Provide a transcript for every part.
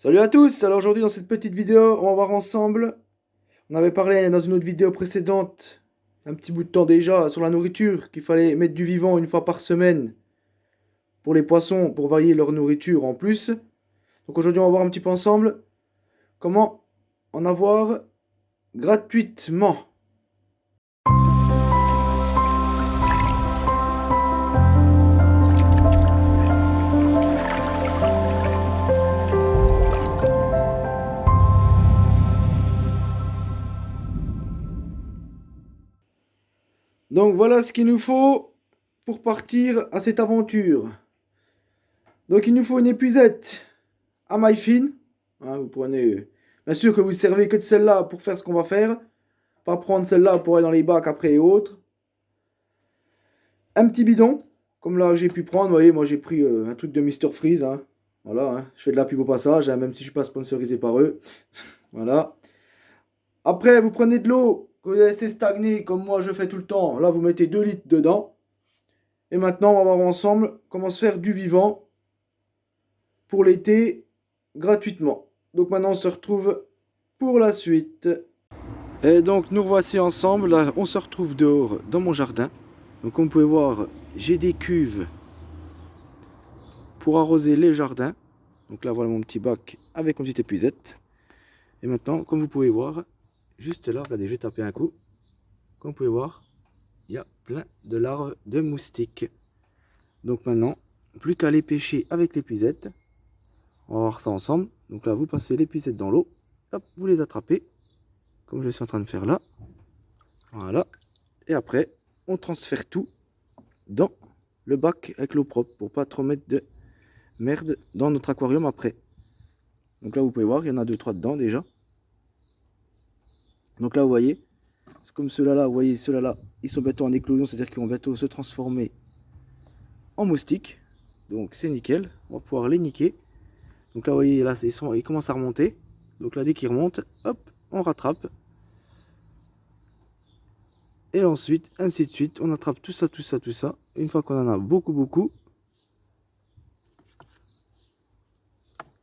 Salut à tous, alors aujourd'hui dans cette petite vidéo, on va voir ensemble, on avait parlé dans une autre vidéo précédente, un petit bout de temps déjà, sur la nourriture, qu'il fallait mettre du vivant une fois par semaine pour les poissons, pour varier leur nourriture en plus. Donc aujourd'hui on va voir un petit peu ensemble comment en avoir gratuitement. Donc voilà ce qu'il nous faut pour partir à cette aventure. Donc il nous faut une épuisette à maille fine. Vous prenez, bien sûr que vous servez que de celle-là pour faire ce qu'on va faire. Pas prendre celle-là pour aller dans les bacs après et autres. Un petit bidon, comme là j'ai pu prendre. Vous voyez, moi j'ai pris un truc de Mr Freeze. Voilà, je fais de la pub au passage, même si je ne suis pas sponsorisé par eux. Voilà. Après, vous prenez de l'eau que vous laissez stagner comme moi je fais tout le temps. Là, vous mettez 2 litres dedans. Et maintenant, on va voir ensemble comment se faire du vivant pour l'été gratuitement. Donc maintenant, on se retrouve pour la suite. Et donc, nous revoici ensemble. Là, on se retrouve dehors dans mon jardin. Donc, comme vous pouvez voir, j'ai des cuves pour arroser les jardins. Donc là, voilà mon petit bac avec une petite épuisette. Et maintenant, comme vous pouvez voir, juste là, regardez, je vais taper un coup. Comme vous pouvez voir, il y a plein de larves de moustiques. Donc maintenant, plus qu'à les pêcher avec l'épuisette. On va voir ça ensemble. Donc là, vous passez l'épuisette dans l'eau. Hop, vous les attrapez. Comme je suis en train de faire là. Voilà. Et après, on transfère tout dans le bac avec l'eau propre. Pour pas trop mettre de merde dans notre aquarium après. Donc là, vous pouvez voir, il y en a 2-3 dedans déjà. Donc là, vous voyez, c'est comme ceux-là, vous voyez, ceux-là, là, ils sont bientôt en éclosion. C'est-à-dire qu'ils vont bientôt se transformer en moustiques. Donc c'est nickel. On va pouvoir les niquer. Donc là, vous voyez, là, ils commencent à remonter. Donc là, dès qu'ils remontent, hop, on rattrape. Et ensuite, ainsi de suite, on attrape tout ça, tout ça, tout ça. Une fois qu'on en a beaucoup, beaucoup.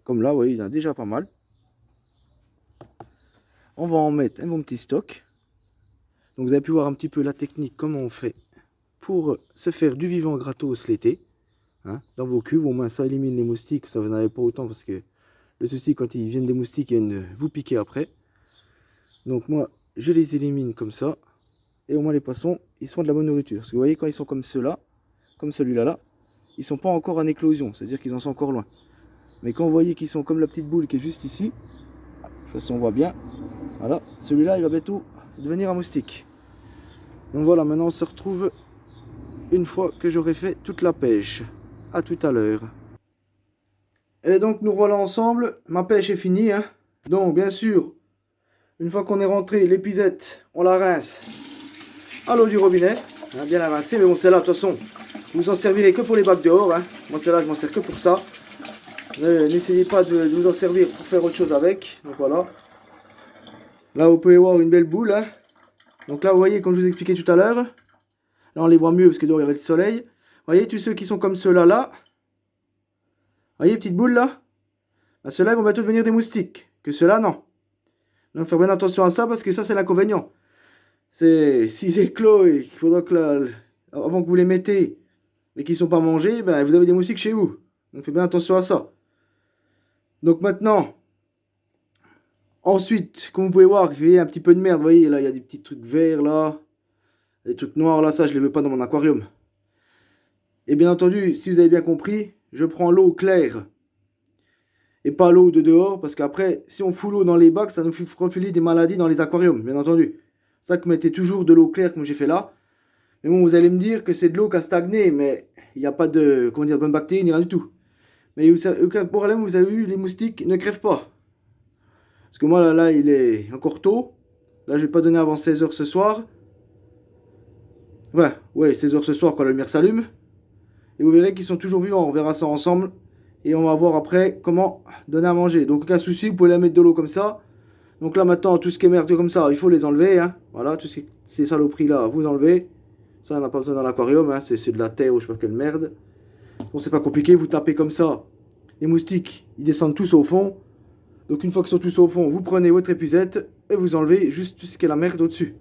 Comme là, vous voyez, il y en a déjà pas mal. On va en mettre un bon petit stock. Donc vous avez pu voir un petit peu la technique, comment on fait pour se faire du vivant gratos l'été. Dans vos cuves, au moins ça élimine les moustiques. Ça, vous n'en avez pas autant parce que le souci, quand ils viennent des moustiques, ils viennent vous piquer après. Donc moi, je les élimine comme ça. Et au moins les poissons, ils sont de la bonne nourriture. Parce que vous voyez, quand ils sont comme ceux-là, comme celui-là, là, ils sont pas encore en éclosion. C'est-à-dire qu'ils en sont encore loin. Mais quand vous voyez qu'ils sont comme la petite boule qui est juste ici, de toute façon on voit bien, voilà, celui-là il va bientôt devenir un moustique. Donc voilà, maintenant on se retrouve une fois que j'aurai fait toute la pêche. A tout à l'heure. Et donc nous voilà ensemble, ma pêche est finie. Donc bien sûr, une fois qu'on est rentré, l'épuisette, on la rince à l'eau du robinet. Bien la rincer, mais bon celle-là de toute façon, vous en servirez que pour les bacs dehors. Moi celle-là je m'en sers que pour ça. N'essayez pas de vous en servir pour faire autre chose avec. Donc voilà. Là vous pouvez voir une belle boule. Donc là vous voyez, comme je vous expliquais tout à l'heure, là on les voit mieux parce que dehors il y avait le soleil. Vous voyez tous ceux qui sont comme ceux-là là. Vous voyez, petite boule là, ceux-là ils vont bientôt devenir des moustiques. Que ceux-là non. Donc faire bien attention à ça parce que ça c'est l'inconvénient. C'est s'ils éclosent et qu'il faudra que avant que vous les mettez et qu'ils ne sont pas mangés, vous avez des moustiques chez vous. Donc faites bien attention à ça. Donc maintenant, ensuite, comme vous pouvez voir, il y a un petit peu de merde. Vous voyez là, il y a des petits trucs verts là, des trucs noirs là, ça je les veux pas dans mon aquarium. Et bien entendu, si vous avez bien compris, je prends l'eau claire et pas l'eau de dehors, parce qu'après, si on fout l'eau dans les bacs, ça nous fait refiler des maladies dans les aquariums, bien entendu. C'est ça que vous mettez toujours de l'eau claire comme j'ai fait là. Mais bon, vous allez me dire que c'est de l'eau qui a stagné, mais il n'y a pas de, comment dire, bonnes bactéries, ni rien du tout. Mais aucun problème, vous avez vu, les moustiques ne crèvent pas. Parce que moi, là, il est encore tôt. Là, je vais pas donner avant 16 h ce soir. Ouais, 16 h ce soir quand la lumière s'allume. Et vous verrez qu'ils sont toujours vivants. On verra ça ensemble. Et on va voir après comment donner à manger. Donc aucun souci, vous pouvez la mettre de l'eau comme ça. Donc là maintenant, tout ce qui est merde comme ça, il faut les enlever. Voilà, tout ces saloperies là, vous enlevez. Ça, on n'a pas besoin dans l'aquarium. C'est de la terre ou je sais pas quelle merde. Bon, c'est pas compliqué, vous tapez comme ça. Les moustiques, ils descendent tous au fond. Donc une fois qu'ils sont tous au fond, vous prenez votre épuisette et vous enlevez juste tout ce qui est la merde au-dessus.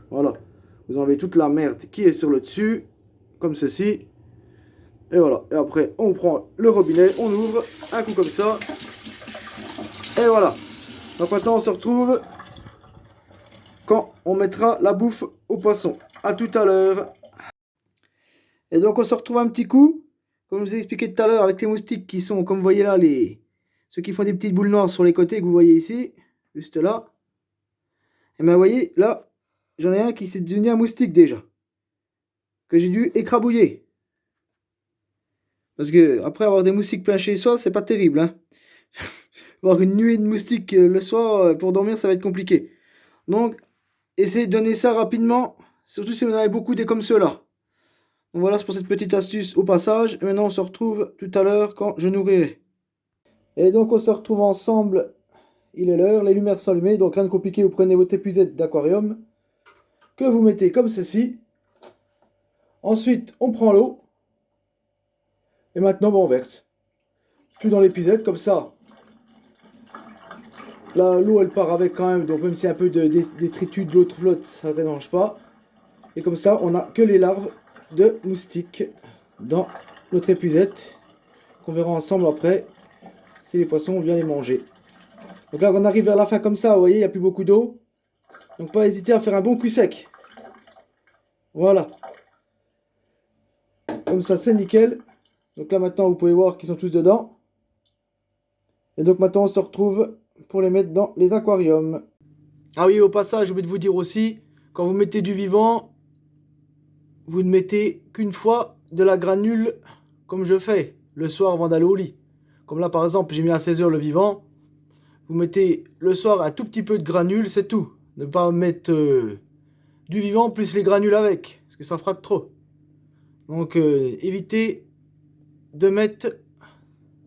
Voilà. Vous enlevez toute la merde qui est sur le dessus, comme ceci. Et voilà. Et après, on prend le robinet, on ouvre un coup comme ça. Et voilà. Donc maintenant, on se retrouve quand on mettra la bouffe au poisson. À tout à l'heure. Et donc, on se retrouve un petit coup. Comme je vous ai expliqué tout à l'heure, avec les moustiques qui sont, comme vous voyez là, ceux qui font des petites boules noires sur les côtés que vous voyez ici, juste là. Et bien, vous voyez, là, j'en ai un qui s'est devenu un moustique déjà. Que j'ai dû écrabouiller. Parce que après avoir des moustiques plein chez soi, c'est pas terrible. Hein. Avoir une nuée de moustiques le soir pour dormir, ça va être compliqué. Donc, essayez de donner ça rapidement. Surtout si vous en avez beaucoup des comme ceux-là. Donc voilà, c'est pour cette petite astuce au passage. Et maintenant, on se retrouve tout à l'heure quand je nourrirai. Et donc, on se retrouve ensemble. Il est l'heure, les lumières sont allumées. Donc, rien de compliqué, vous prenez votre épuisette d'aquarium. Que vous mettez comme ceci. Ensuite, on prend l'eau. Et maintenant, on verse. Tout dans l'épuisette, comme ça. Là, l'eau, elle part avec quand même. Donc, même s'il y a un peu de détritus de l'autre flotte, ça ne dérange pas. Et comme ça, on n'a que les larves de moustiques dans notre épuisette. Qu'on verra ensemble après si les poissons vont bien les manger. Donc là, on arrive vers la fin comme ça. Vous voyez, il n'y a plus beaucoup d'eau. Donc, pas hésiter à faire un bon cul sec. Voilà. Comme ça, c'est nickel. Donc là, maintenant, vous pouvez voir qu'ils sont tous dedans. Et donc, maintenant, on se retrouve pour les mettre dans les aquariums. Ah oui, au passage, j'ai oublié de vous dire aussi, quand vous mettez du vivant, vous ne mettez qu'une fois de la granule, comme je fais, le soir avant d'aller au lit. Comme là, par exemple, j'ai mis à 16 h le vivant. Vous mettez le soir un tout petit peu de granule, c'est tout. Ne pas mettre du vivant plus les granules avec, parce que ça fera de trop. Donc, évitez de mettre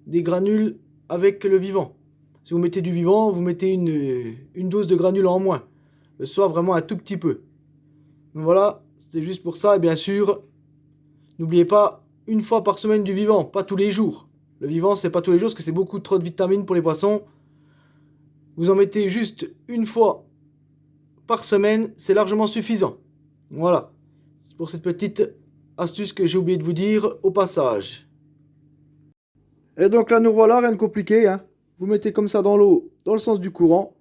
des granules avec le vivant. Si vous mettez du vivant, vous mettez une dose de granules en moins. Le soir, vraiment un tout petit peu. Donc voilà, c'était juste pour ça. Et bien sûr, n'oubliez pas, une fois par semaine du vivant, pas tous les jours. Le vivant, c'est pas tous les jours, parce que c'est beaucoup trop de vitamines pour les poissons. Vous en mettez juste une fois par semaine, c'est largement suffisant. Voilà, c'est pour cette petite astuce que j'ai oublié de vous dire au passage. Et donc là, nous voilà, rien de compliqué. Hein. Vous mettez comme ça dans l'eau, dans le sens du courant.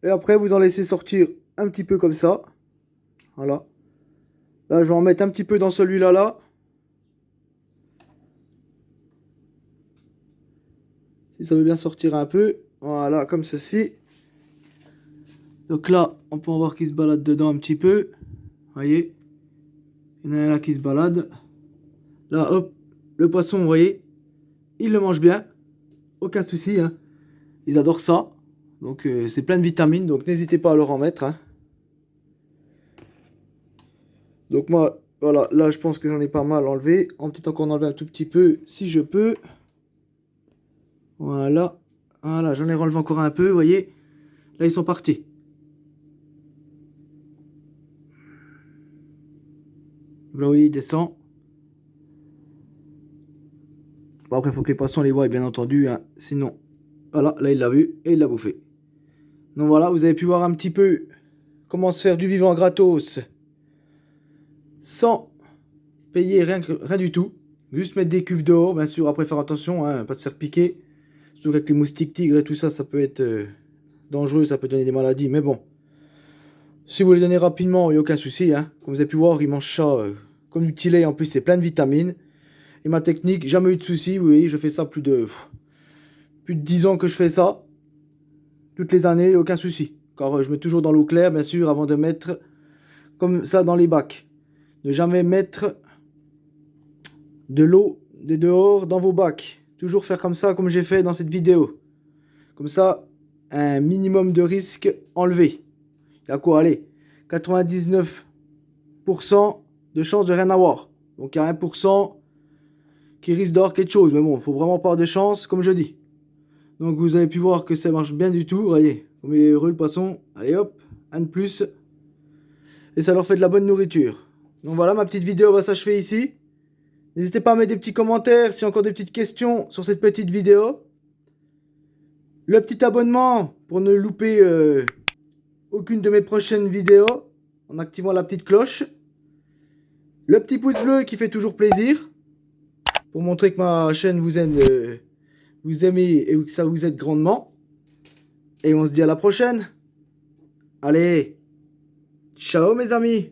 Et après, vous en laissez sortir un petit peu comme ça. Voilà. Là, je vais en mettre un petit peu dans celui-là, là. Si ça veut bien sortir un peu. Voilà, comme ceci. Donc là, on peut en voir qu'il se balade dedans un petit peu. Voyez. Il y en a un là qui se balade. Là, hop. Le poisson, vous voyez. Il le mange bien. Aucun souci. Hein. Ils adorent ça. Donc, c'est plein de vitamines. Donc, n'hésitez pas à leur en mettre. Hein. Donc, moi, voilà. Là, je pense que j'en ai pas mal enlevé. En peut-être encore en enlever un tout petit peu si je peux. Voilà. Voilà, j'en ai relevé encore un peu, vous voyez. Là, ils sont partis. Là, oui, il descend. Bon, après, il faut que les poissons les voient, bien entendu. Hein. Sinon, voilà, là, il l'a vu et il l'a bouffé. Donc voilà, vous avez pu voir un petit peu comment se faire du vivant gratos sans payer rien du tout. Juste mettre des cuves dehors, bien sûr. Après, faire attention, hein, pas se faire piquer. Surtout avec les moustiques tigres et tout ça, ça peut être dangereux, ça peut donner des maladies. Mais bon, si vous les donnez rapidement, il n'y a aucun souci. Hein. Comme vous avez pu voir, ils mangent ça comme du petit lait. En plus, c'est plein de vitamines. Et ma technique, jamais eu de soucis. Vous voyez, je fais ça plus de 10 ans que je fais ça. Toutes les années, aucun souci. Car je mets toujours dans l'eau claire, bien sûr, avant de mettre comme ça dans les bacs. Ne jamais mettre de l'eau de dehors dans vos bacs. Toujours faire comme ça, comme j'ai fait dans cette vidéo. Comme ça, un minimum de risque enlevé. Il y a quoi, allez, 99% de chance de rien avoir. Donc il y a 1% qui risque d'avoir quelque chose. Mais bon, il faut vraiment pas avoir de chance, comme je dis. Donc vous avez pu voir que ça marche bien du tout. Voyez, comme il est heureux le poisson. Allez hop, un de plus. Et ça leur fait de la bonne nourriture. Donc voilà, ma petite vidéo va s'achever ici. N'hésitez pas à mettre des petits commentaires si y a encore des petites questions sur cette petite vidéo. Le petit abonnement pour ne louper aucune de mes prochaines vidéos en activant la petite cloche. Le petit pouce bleu qui fait toujours plaisir pour montrer que ma chaîne vous aide, vous aimez et que ça vous aide grandement. Et on se dit à la prochaine. Allez, ciao mes amis.